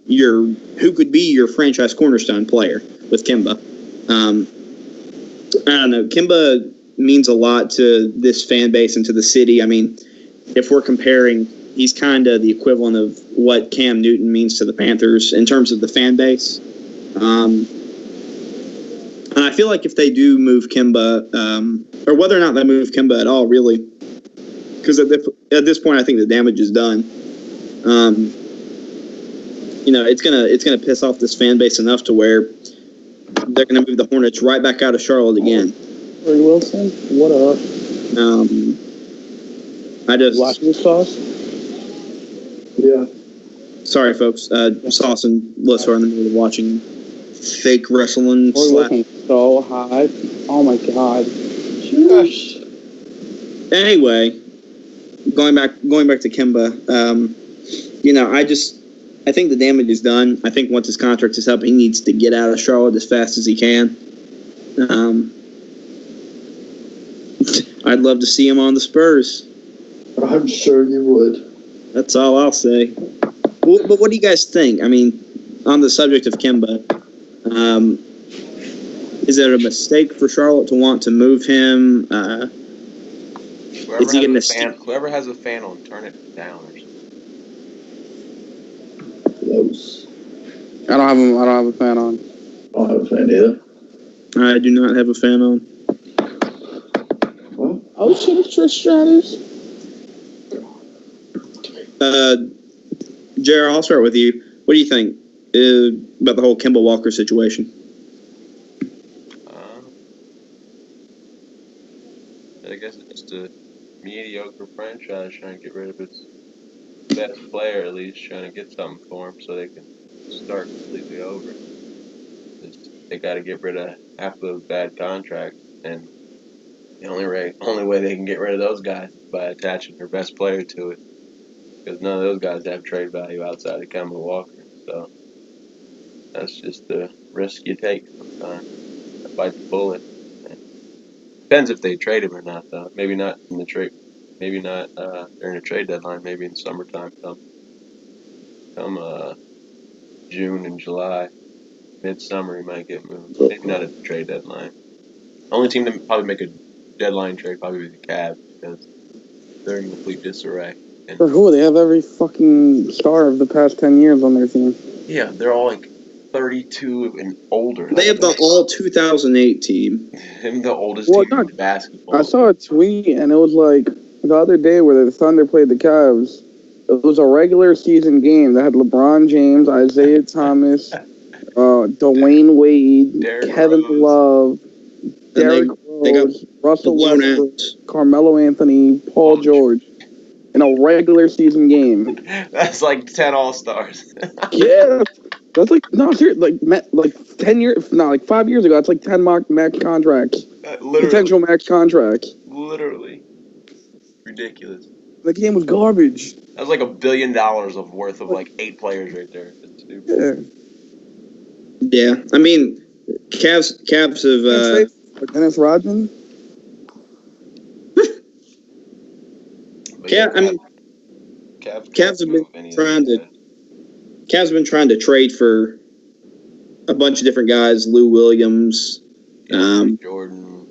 [SPEAKER 3] who could be your franchise cornerstone player with Kemba. I don't know. Kemba means a lot to this fan base and to the city. I mean, if we're comparing, he's kind of the equivalent of what Cam Newton means to the Panthers in terms of the fan base. And I feel like if they do move Kemba, or whether or not they move Kemba at all, really, because at this point I think the damage is done. It's gonna piss off this fan base enough to where they're gonna move the Hornets right back out of Charlotte again.
[SPEAKER 5] Ray Wilson, what up?
[SPEAKER 3] I just
[SPEAKER 5] watching the sauce.
[SPEAKER 1] Yeah.
[SPEAKER 3] Sorry, folks. Sauce and Loso are in the middle of watching fake wrestling.
[SPEAKER 5] We're looking so hot. Oh my god.
[SPEAKER 1] Gosh.
[SPEAKER 3] Anyway, going back to Kemba. I think the damage is done. I think once his contract is up, he needs to get out of Charlotte as fast as he can. I'd love to see him on the Spurs.
[SPEAKER 1] I'm sure you would.
[SPEAKER 3] That's all I'll say. But what do you guys think? I mean, on the subject of Kemba, is it a mistake for Charlotte to want to move him?
[SPEAKER 4] Where Whoever has a fan will turn it down or something.
[SPEAKER 1] Close.
[SPEAKER 5] I don't have a fan on.
[SPEAKER 1] I don't have a fan either.
[SPEAKER 3] I do not have a fan on.
[SPEAKER 1] Well,
[SPEAKER 5] Oh shit, it's Trish Stratus.
[SPEAKER 3] Jared, I'll start with you. What do you think about the whole Kemba Walker situation?
[SPEAKER 4] I guess it's just a mediocre franchise trying to get rid of its best player, at least trying to get something for him so they can start completely over. They got to get rid of half of those bad contracts, and the only way they can get rid of those guys is by attaching their best player to it, because none of those guys have trade value outside of Kemba Walker. So that's just the risk you take sometimes. Bite the bullet. Depends if they trade him or not, though. Maybe not in the trade. Maybe not during the trade deadline. Maybe in summertime, come June and July, midsummer, he might get moved. Maybe not at the trade deadline. Only team that probably make a deadline trade probably be the Cavs, because they're in complete disarray. And
[SPEAKER 5] For who? They have every fucking star of the past 10 years on their team.
[SPEAKER 4] yeah, they're all like 32 and older.
[SPEAKER 3] They have the all 2008 team.
[SPEAKER 4] Him, the oldest team in basketball.
[SPEAKER 5] I saw a tweet, and it was like the other day where the Thunder played the Cavs. It was a regular season game that had LeBron James, Isaiah Thomas, Dwayne Wade, Kevin Love, Derrick Rose, Russell Westbrook, Carmelo Anthony, Paul George, in a regular season game.
[SPEAKER 4] That's like 10 All-Stars.
[SPEAKER 5] Yeah. That's like, no, seriously, like 10 years, no, like 5 years ago, that's like 10 max contracts. Potential max contracts.
[SPEAKER 4] Literally. Ridiculous.
[SPEAKER 5] The game was garbage.
[SPEAKER 4] That was like $1 billion of worth of like 8 players right there. That's stupid.
[SPEAKER 3] Yeah. I mean, Cavs have,
[SPEAKER 5] Dennis Rodman?
[SPEAKER 3] Cavs have been trying to trade for a bunch of different guys. Lou Williams,
[SPEAKER 4] Jordan.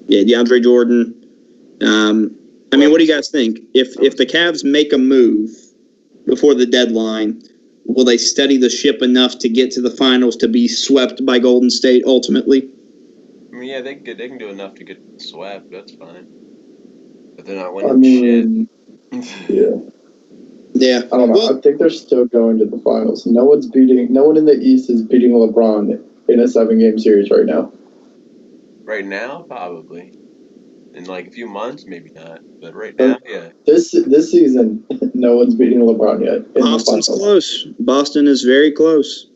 [SPEAKER 3] Yeah, DeAndre Jordan. I mean, what do you guys think? If the Cavs make a move before the deadline, will they steady the ship enough to get to the finals to be swept by Golden State ultimately?
[SPEAKER 4] I mean, yeah, they can do enough to get swept. That's fine. But they're not winning shit.
[SPEAKER 1] Yeah.
[SPEAKER 3] Yeah.
[SPEAKER 1] I don't know. Well, I think they're still going to the finals. No one in the East is beating LeBron in a 7-game series right now.
[SPEAKER 4] Right now, probably. In like a few months, maybe not. But right now, yeah.
[SPEAKER 1] This season, no one's beating LeBron yet.
[SPEAKER 3] Boston's close. Boston is very close.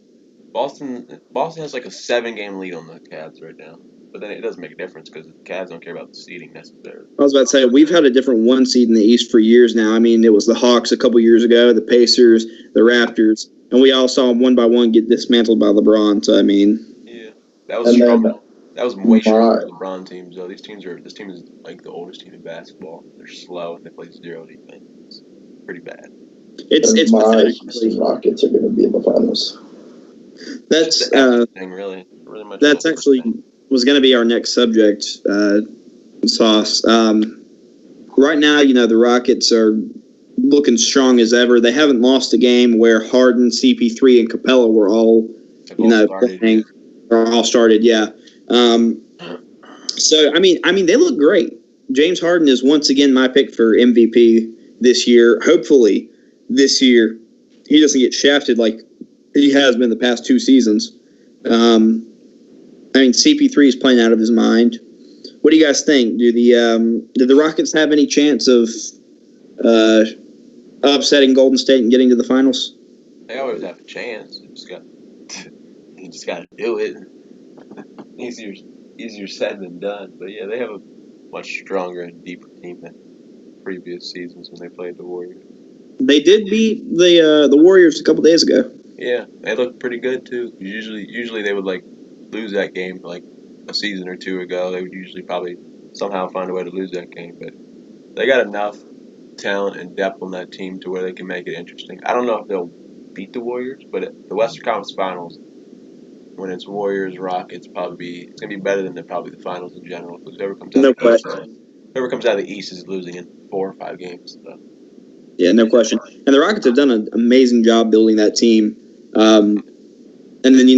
[SPEAKER 4] Boston has like a 7-game lead on the Cavs right now. But then it doesn't make a difference because the Cavs don't care about the seeding necessarily.
[SPEAKER 3] I was about to say, we've had a different 1 seed in the East for years now. I mean, it was the Hawks a couple years ago, the Pacers, the Raptors, and we all saw them one by one get dismantled by LeBron. So, I mean...
[SPEAKER 4] Yeah, that was strong. That was way stronger than LeBron teams, though. This team is like the oldest team in basketball. They're slow and they play zero defense. It's pretty bad.
[SPEAKER 3] It's
[SPEAKER 1] my Rockets are going to be in the finals.
[SPEAKER 3] That's
[SPEAKER 4] thing, really much.
[SPEAKER 3] That's actually was going to be our next subject, Sauce. Right now, the Rockets are looking strong as ever. They haven't lost a game where Harden, CP3, and Capella were all, playing, or all started. Yeah. So I mean, they look great. James Harden is once again my pick for MVP this year. Hopefully, this year he doesn't get shafted like he has been the past 2 seasons. I mean, CP3 is playing out of his mind. What do you guys think? Did the Rockets have any chance of upsetting Golden State and getting to the finals?
[SPEAKER 4] They always have a chance. You just got to do it. Easier said than done. But yeah, they have a much stronger and deeper team than previous seasons when they played the Warriors.
[SPEAKER 3] They did beat the Warriors a couple days ago.
[SPEAKER 4] Yeah, they looked pretty good too. Usually they would lose that game like a season or 2 ago. They would usually probably somehow find a way to lose that game, but they got enough talent and depth on that team to where they can make it interesting. I don't know if they'll beat the Warriors, but at the Western Conference Finals, when it's Warriors Rockets, it's gonna be better than probably the finals in general. Because whoever comes out,
[SPEAKER 3] no question.
[SPEAKER 4] Whoever comes out of the East is losing in 4 or 5 games. So.
[SPEAKER 3] Yeah, no question. And the Rockets have done an amazing job building that team. And then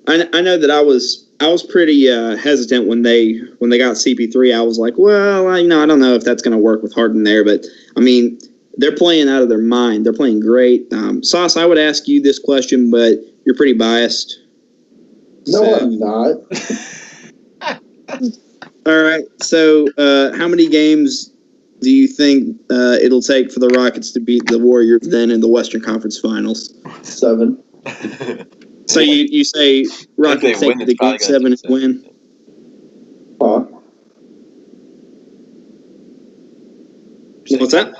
[SPEAKER 3] I know that I was pretty hesitant when they got CP3. I was like, well, I don't know if that's going to work with Harden there, but I mean, they're playing out of their mind. They're playing great. Sauce, I would ask you this question, but you're pretty biased.
[SPEAKER 1] No,
[SPEAKER 3] So,
[SPEAKER 1] I'm not.
[SPEAKER 3] all right. So, how many games do you think it'll take for the Rockets to beat the Warriors then in the Western Conference Finals?
[SPEAKER 1] 7.
[SPEAKER 3] So you say Rockets take the game 7 and win?
[SPEAKER 1] Huh?
[SPEAKER 3] What's that?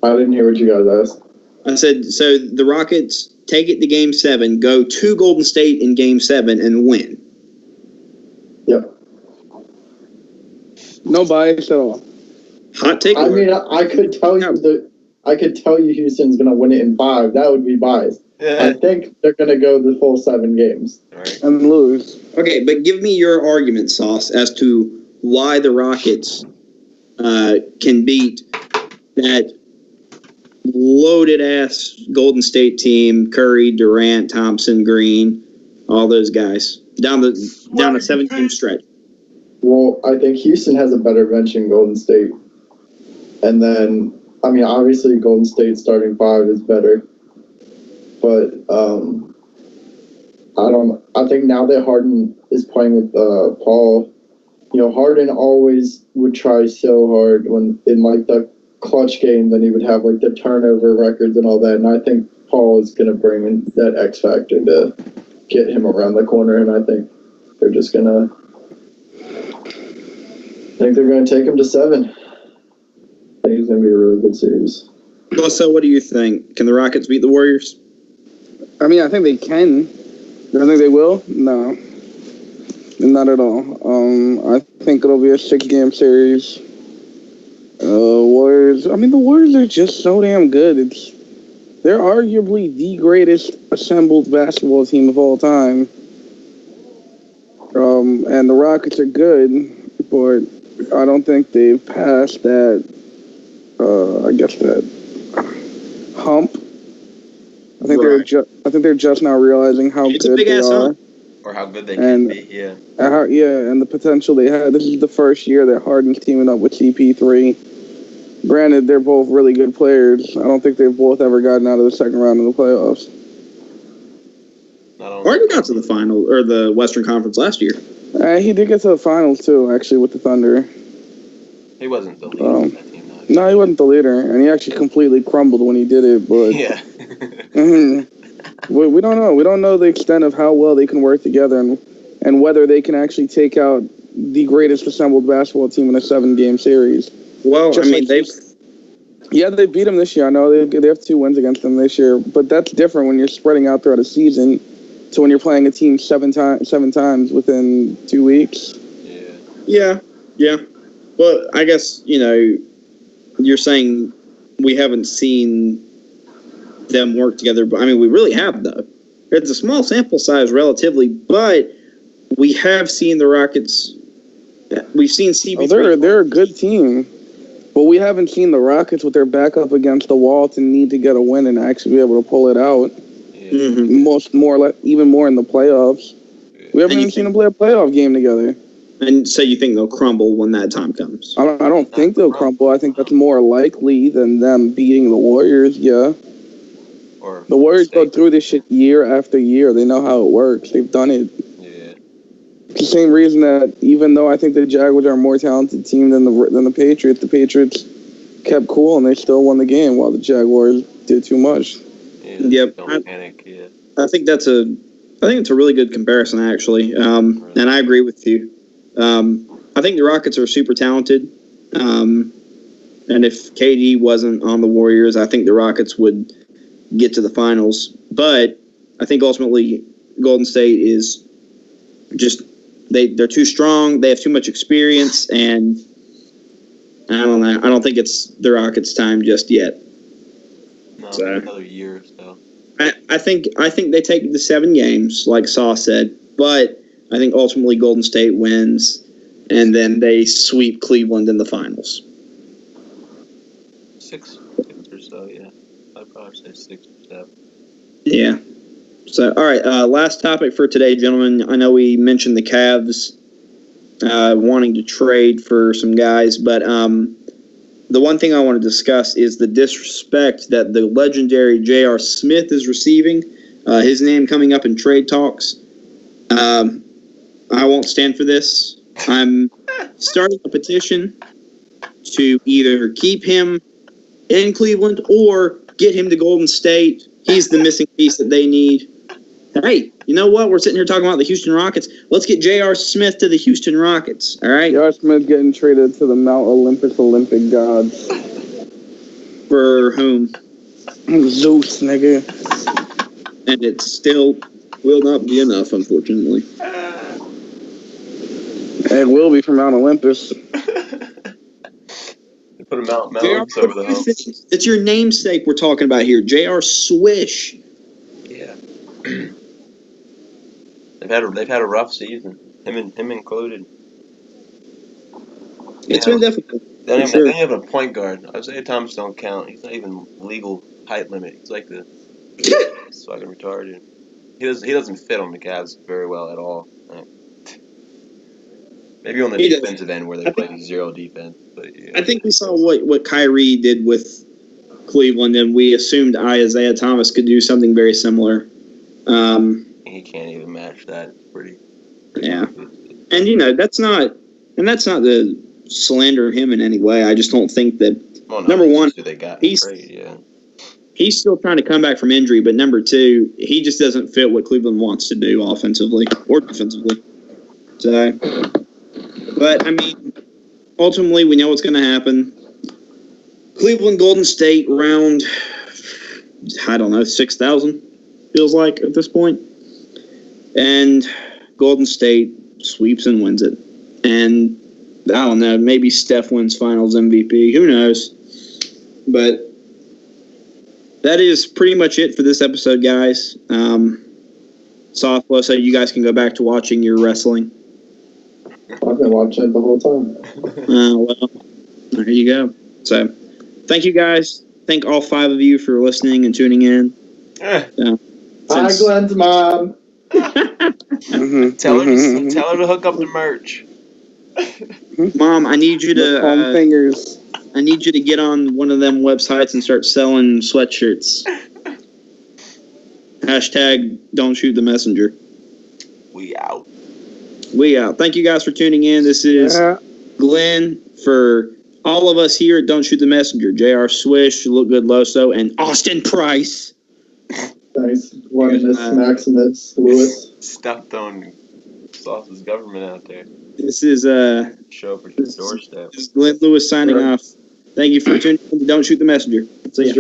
[SPEAKER 1] I didn't hear what you guys asked.
[SPEAKER 3] I said, so the Rockets take it to game 7, go to Golden State in game 7 and win.
[SPEAKER 1] Yep.
[SPEAKER 5] No bias at all.
[SPEAKER 3] Hot take.
[SPEAKER 1] I mean, I could tell you Houston's gonna win it in 5. That would be biased. I think they're gonna go the full 7 games
[SPEAKER 5] and lose.
[SPEAKER 3] Okay, but give me your argument, Sauce, as to why the Rockets can beat that loaded ass Golden State team: Curry, Durant, Thompson, Green, all those guys down a 7-game stretch.
[SPEAKER 1] Well, I think Houston has a better bench than Golden State. And then, I mean, obviously Golden State starting 5 is better. But I think now that Harden is playing with Paul, Harden always would try so hard when in like the clutch game, then he would have like the turnover records and all that. And I think Paul is going to bring in that X factor to get him around the corner. And I think they're just going to take him to 7. I think it's going to be a really good series.
[SPEAKER 3] So what do you think? Can the Rockets beat the Warriors?
[SPEAKER 5] I mean, I think they can. Do I think they will? No. Not at all. I think it'll be a 6-game series. Warriors. I mean, the Warriors are just so damn good. They're arguably the greatest assembled basketball team of all time. And the Rockets are good, but I don't think they've passed that. That hump. I think they're just now realizing how good they are.
[SPEAKER 4] Or how good they can be, yeah.
[SPEAKER 5] And the potential they have. This is the first year that Harden's teaming up with CP3. Granted, they're both really good players. I don't think they've both ever gotten out of the second round of the playoffs.
[SPEAKER 3] Harden got to the final, or the Western Conference last year.
[SPEAKER 5] He did get to the finals, too, actually, with the Thunder.
[SPEAKER 4] He wasn't the leader of that team, though.
[SPEAKER 5] No, he wasn't the leader, and he actually completely crumbled when he did it, but...
[SPEAKER 4] Yeah.
[SPEAKER 5] We don't know. We don't know the extent of how well they can work together and whether they can actually take out the greatest assembled basketball team in a 7-game series.
[SPEAKER 3] Well, I mean, they
[SPEAKER 5] beat them this year. I know they have 2 wins against them this year, but that's different when you're spreading out throughout a season to when you're playing a team 7 times within 2 weeks.
[SPEAKER 3] Yeah. Well, I guess, you're saying we haven't seen them work together, but I mean, we really have, though. It's a small sample size relatively, but we have seen the Rockets. We've seen CP3.
[SPEAKER 5] They're a good team, but we haven't seen the Rockets with their back up against the wall to need to get a win and actually be able to pull it out. Even more in the playoffs. We haven't even seen them play a playoff game together.
[SPEAKER 3] And so you think they'll crumble when that time comes?
[SPEAKER 5] I don't think they'll crumble. I think that's more likely than them beating the Warriors. Yeah. The Warriors go through this shit year after year. They know how it works. They've done it.
[SPEAKER 4] Yeah.
[SPEAKER 5] It's the same reason that even though I think the Jaguars are a more talented team than the Patriots kept cool and they still won the game while the Jaguars did too much.
[SPEAKER 3] Yep. I think it's a really good comparison, actually. And I agree with you. I think the Rockets are super talented. And if KD wasn't on the Warriors, I think the Rockets would get to the finals. But I think ultimately Golden State is just they're too strong. They have too much experience, and I don't know. I don't think it's the Rockets' time just yet.
[SPEAKER 4] No, another year or so.
[SPEAKER 3] I think they take the 7 games, like Saw said, but I think ultimately Golden State wins. and then they sweep Cleveland in the finals.
[SPEAKER 4] 6 or so, yeah. I'd probably say 6 or 7.
[SPEAKER 3] Yeah. So, all right, last topic for today, gentlemen. I know we mentioned the Cavs wanting to trade for some guys, but the one thing I want to discuss is the disrespect that the legendary J.R. Smith is receiving. His name coming up in trade talks. I won't stand for this. I'm starting a petition to either keep him in Cleveland or get him to Golden State. He's the missing piece that they need. Hey, you know what? We're sitting here talking about the Houston Rockets. Let's get J.R. Smith to the Houston Rockets, all right?
[SPEAKER 5] J.R. Smith getting traded to the Mount Olympus Olympic gods.
[SPEAKER 3] For whom?
[SPEAKER 5] Zeus, nigga.
[SPEAKER 3] And it still will not be enough, unfortunately.
[SPEAKER 5] It will be from Mount Olympus.
[SPEAKER 4] They put him out Mount Olympus over the hump.
[SPEAKER 3] It's your namesake we're talking about here. J.R. Swish.
[SPEAKER 4] Yeah. They've had a rough season. Him included.
[SPEAKER 3] It's been difficult.
[SPEAKER 4] They don't have a point guard. Isaiah Thomas don't count. He's not even legal height limit. He's like the it's fucking retarded. He doesn't fit on the Cavs very well at all. Maybe on the defensive end where they play zero defense. But yeah.
[SPEAKER 3] I think we saw what Kyrie did with Cleveland, and we assumed Isaiah Thomas could do something very similar.
[SPEAKER 4] He can't even match that. Pretty
[SPEAKER 3] yeah. And that's not to slander him in any way. I just don't think that.
[SPEAKER 4] Well, no,
[SPEAKER 3] number one,
[SPEAKER 4] they got
[SPEAKER 3] he's still trying to come back from injury, but number two, he just doesn't fit what Cleveland wants to do offensively or defensively. So, but I mean, ultimately, we know what's going to happen. Cleveland, Golden State, round, I don't know, 6,000 feels like at this point. And Golden State sweeps and wins it. And I don't know, maybe Steph wins Finals MVP. Who knows? But that is pretty much it for this episode, guys. Softball, so you guys can go back to watching your wrestling.
[SPEAKER 1] I've been watching it the whole time.
[SPEAKER 3] Well, there you go. So, thank you guys. Thank all 5 of you for listening and tuning in.
[SPEAKER 1] Hi, Glenn's mom.
[SPEAKER 4] Tell her to hook up the merch.
[SPEAKER 3] Mom, I need you to
[SPEAKER 5] fingers.
[SPEAKER 3] I need you to get on one of them websites and start selling sweatshirts. Hashtag don't shoot the messenger.
[SPEAKER 4] We out.
[SPEAKER 3] Thank you guys for tuning in. This is Glenn for all of us here at Don't Shoot the Messenger. J.R. Swish, Look Good Loso, and Austin Price.
[SPEAKER 1] Nice. One Miss Maximus Lewis.
[SPEAKER 4] Stop throwing Sauce's government out there.
[SPEAKER 3] This is
[SPEAKER 4] show up at your doorstep.
[SPEAKER 3] This is Glenn Lewis signing off. Thank you for tuning in to Don't Shoot the Messenger. See ya.